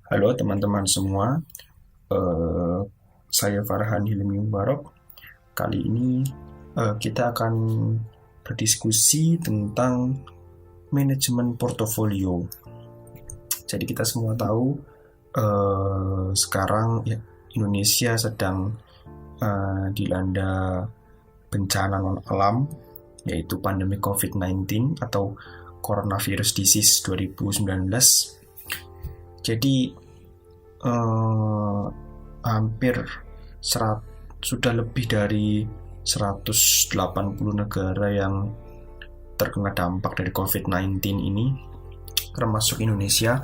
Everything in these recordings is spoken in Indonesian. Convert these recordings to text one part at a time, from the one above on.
Halo teman-teman semua, Eh, saya Farhan Hilmi Mubarok. Kali ini kita akan berdiskusi tentang manajemen portofolio. Jadi kita semua tahu sekarang ya, Indonesia sedang dilanda bencana non alam, yaitu pandemi COVID-19 atau Coronavirus Disease 2019. Jadi eh, hampir sudah lebih dari 180 negara yang terkena dampak dari COVID-19 ini, termasuk Indonesia.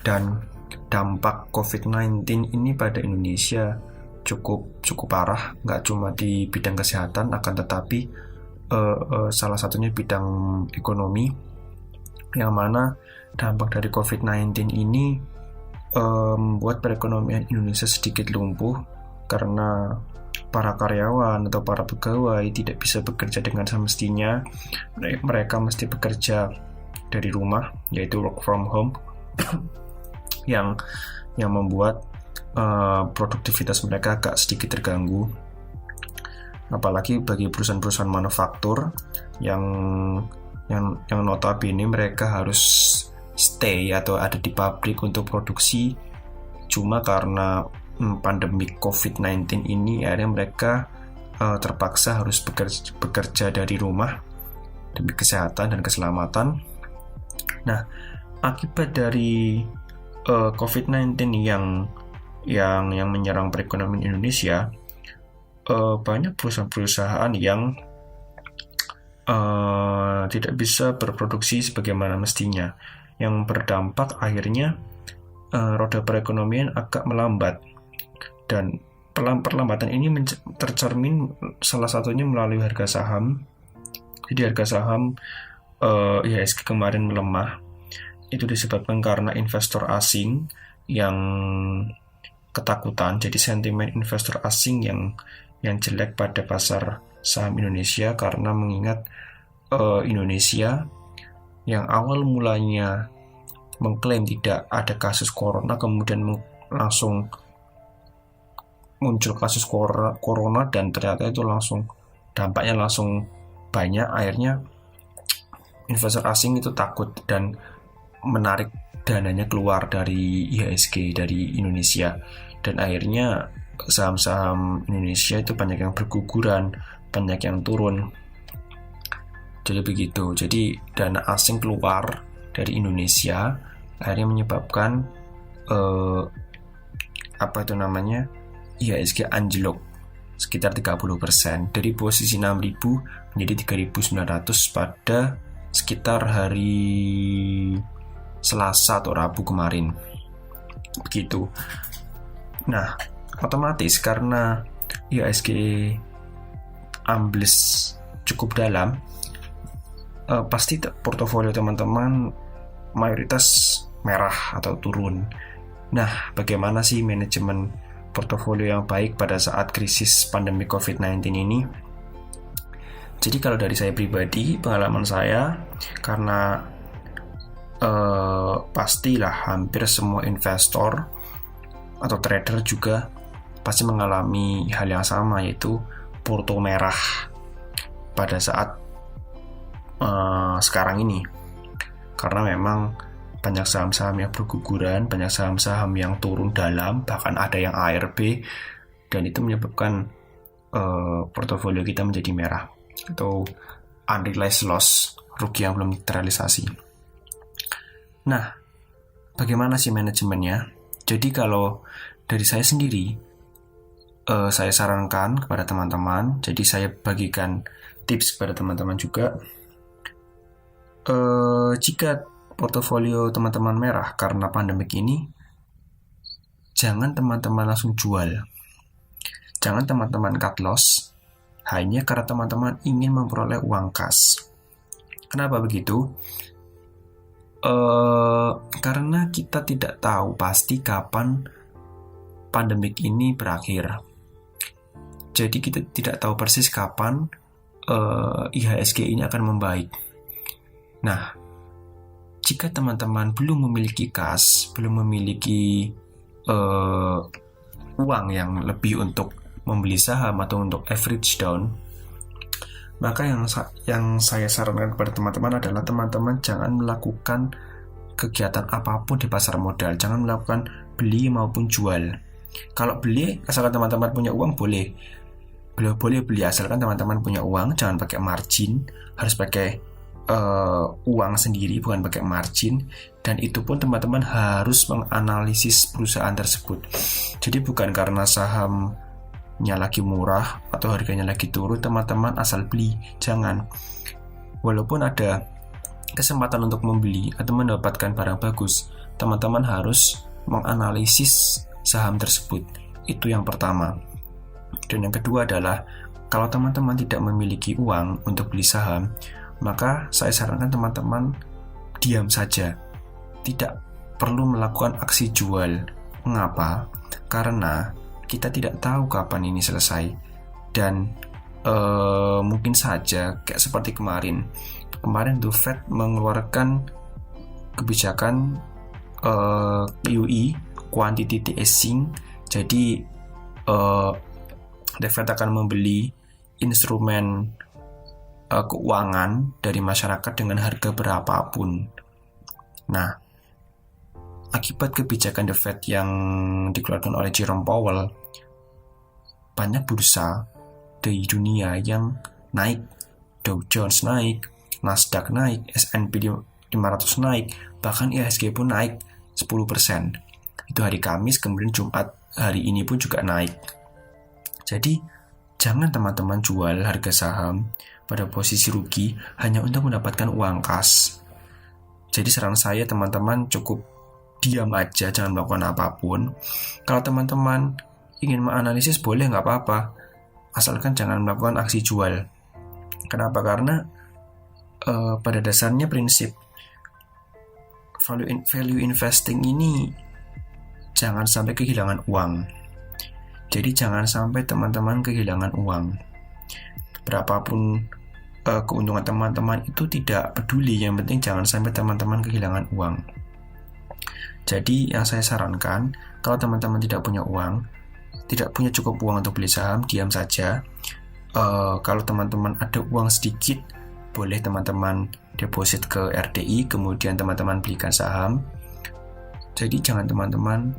Dan dampak COVID-19 ini pada Indonesia cukup parah, nggak cuma di bidang kesehatan, akan tetapi salah satunya bidang ekonomi, yang mana dampak dari COVID-19 ini membuat perekonomian Indonesia sedikit lumpuh karena para karyawan atau para pegawai tidak bisa bekerja dengan semestinya. Mereka mesti bekerja dari rumah, yaitu work from home, yang membuat produktivitas mereka agak sedikit terganggu. Apalagi bagi perusahaan-perusahaan manufaktur yang notabene mereka harus stay atau ada di pabrik untuk produksi, cuma karena pandemi COVID-19 ini akhirnya mereka terpaksa harus bekerja dari rumah demi kesehatan dan keselamatan. Nah, akibat dari COVID-19 yang menyerang perekonomian Indonesia, banyak perusahaan-perusahaan yang tidak bisa berproduksi sebagaimana mestinya, yang berdampak akhirnya roda perekonomian agak melambat. Dan perlambatan ini tercermin salah satunya melalui harga saham. Jadi harga saham IHSG kemarin melemah. Itu disebabkan karena investor asing yang ketakutan. Jadi sentimen investor asing yang jelek pada pasar saham Indonesia, karena mengingat Indonesia yang awal mulanya mengklaim tidak ada kasus corona, kemudian langsung muncul kasus corona dan ternyata itu langsung dampaknya langsung banyak. Akhirnya investor asing itu takut dan menarik dananya keluar dari IHSG, dari Indonesia, dan akhirnya saham-saham Indonesia itu banyak yang berguguran, banyak yang turun. Jadi begitu. Jadi dana asing keluar dari Indonesia akhirnya menyebabkan IHSG anjlok sekitar 30%, dari posisi 6.000 menjadi 3.900 pada sekitar hari Selasa atau Rabu kemarin. Begitu. Nah, otomatis karena IHSG ambles cukup dalam, pasti portofolio teman-teman mayoritas merah atau turun. Nah, bagaimana sih manajemen portofolio yang baik pada saat krisis pandemi COVID-19 ini? Jadi kalau dari saya pribadi, pengalaman saya, karena pastilah hampir semua investor atau trader juga pasti mengalami hal yang sama, yaitu porto merah pada saat sekarang ini, karena memang banyak saham-saham yang berguguran, banyak saham-saham yang turun dalam, bahkan ada yang ARB, dan itu menyebabkan portofolio kita menjadi merah atau unrealized loss, rugi yang belum terrealisasi. Nah, bagaimana sih manajemennya? Jadi kalau dari saya sendiri, saya sarankan kepada teman-teman, jadi saya bagikan tips kepada teman-teman juga. Jika portofolio teman-teman merah karena pandemik ini, jangan teman-teman langsung jual. Jangan teman-teman cut loss hanya karena teman-teman ingin memperoleh uang kas. Kenapa begitu? Karena kita tidak tahu pasti kapan pandemik ini berakhir. Jadi kita tidak tahu persis kapan IHSG ini akan membaik. Nah, jika teman-teman belum memiliki kas, belum memiliki uang yang lebih untuk membeli saham atau untuk average down, maka yang saya sarankan kepada teman-teman adalah teman-teman jangan melakukan kegiatan apapun di pasar modal. Jangan melakukan beli maupun jual. Kalau beli, asalkan teman-teman punya uang, boleh beli asalkan teman-teman punya uang. Jangan pakai margin, harus pakai uang sendiri, bukan pakai margin. Dan itu pun teman-teman harus menganalisis perusahaan tersebut. Jadi bukan karena sahamnya lagi murah atau harganya lagi turun teman-teman asal beli. Jangan. Walaupun ada kesempatan untuk membeli atau mendapatkan barang bagus, teman-teman harus menganalisis saham tersebut. Itu yang pertama. Dan yang kedua adalah kalau teman-teman tidak memiliki uang untuk beli saham, maka saya sarankan teman-teman diam saja. Tidak perlu melakukan aksi jual. Mengapa? Karena kita tidak tahu kapan ini selesai. Dan mungkin saja kayak seperti kemarin tuh Fed mengeluarkan kebijakan QE, quantitative easing. Jadi the Fed akan membeli instrumen keuangan dari masyarakat dengan harga berapapun. Nah, akibat kebijakan the Fed yang dikeluarkan oleh Jerome Powell, banyak bursa di dunia yang naik. Dow Jones naik, Nasdaq naik, S&P 500 naik, bahkan IHSG pun naik 10%. Itu hari Kamis, kemudian Jumat hari ini pun juga naik. Jadi jangan teman-teman jual harga saham pada posisi rugi hanya untuk mendapatkan uang kas. Jadi saran saya teman-teman cukup diam aja, jangan melakukan apapun. Kalau teman-teman ingin menganalisis boleh, nggak apa-apa, asalkan jangan melakukan aksi jual. Kenapa? Karena pada dasarnya prinsip value investing ini jangan sampai kehilangan uang. Jadi jangan sampai teman-teman kehilangan uang. Berapapun keuntungan teman-teman itu tidak peduli, yang penting jangan sampai teman-teman kehilangan uang. Jadi yang saya sarankan, kalau teman-teman tidak punya uang, tidak punya cukup uang untuk beli saham, diam saja. Kalau teman-teman ada uang sedikit, boleh teman-teman deposit ke RDI, kemudian teman-teman belikan saham. Jadi jangan teman-teman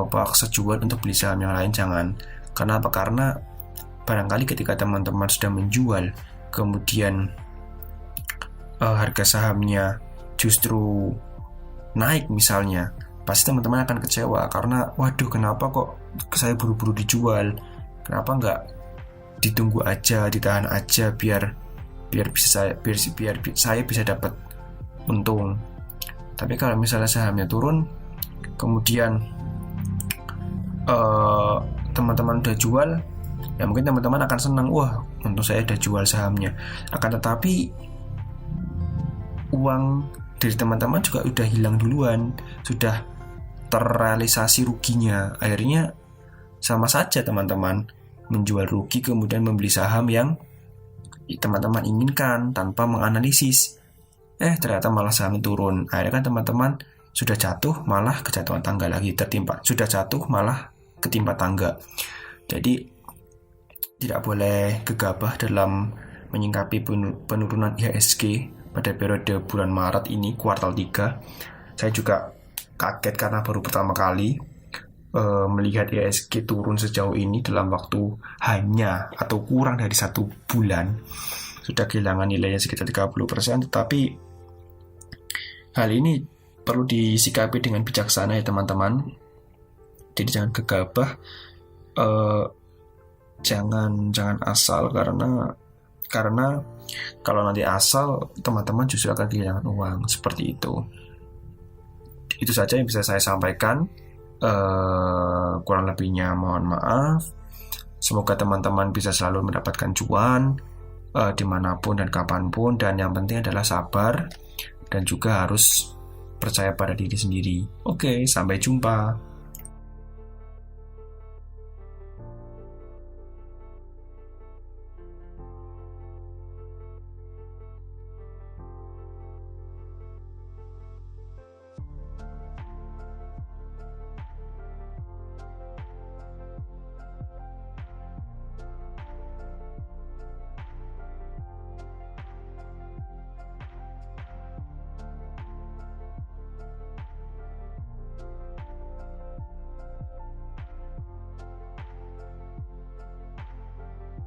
paksa jual untuk beli saham yang lain, jangan. Kenapa? Karena barangkali ketika teman-teman sudah menjual, kemudian harga sahamnya justru naik misalnya, pasti teman-teman akan kecewa karena waduh, kenapa kok saya buru-buru dijual, kenapa nggak ditunggu aja, ditahan aja biar saya bisa dapat untung. Tapi kalau misalnya sahamnya turun, kemudian teman-teman udah jual, ya mungkin teman-teman akan senang, wah untung saya udah jual sahamnya. Akan tetapi uang dari teman-teman juga udah hilang duluan, sudah terrealisasi ruginya. Akhirnya sama saja teman-teman menjual rugi kemudian membeli saham yang teman-teman inginkan tanpa menganalisis. Ternyata malah saham turun. Akhirnya kan teman-teman sudah jatuh malah kejatuhan tangga lagi, tertimpa. Sudah jatuh malah ketimpa tangga. Jadi tidak boleh gegabah dalam menyingkapi penurunan IHSG pada periode bulan Maret ini, kuartal 3. Saya juga kaget karena baru pertama kali melihat IHSG turun sejauh ini dalam waktu hanya atau kurang dari 1 bulan. Sudah kehilangan nilainya sekitar 30%, tetapi hal ini perlu disikapi dengan bijaksana ya teman-teman. Jadi jangan gegabah, jangan asal, karena kalau nanti asal teman-teman justru akan kehilangan uang. Seperti itu. Itu saja yang bisa saya sampaikan. Kurang lebihnya mohon maaf. Semoga teman-teman bisa selalu mendapatkan cuan dimanapun dan kapanpun, dan yang penting adalah sabar dan juga harus percaya pada diri sendiri. Oke, sampai jumpa.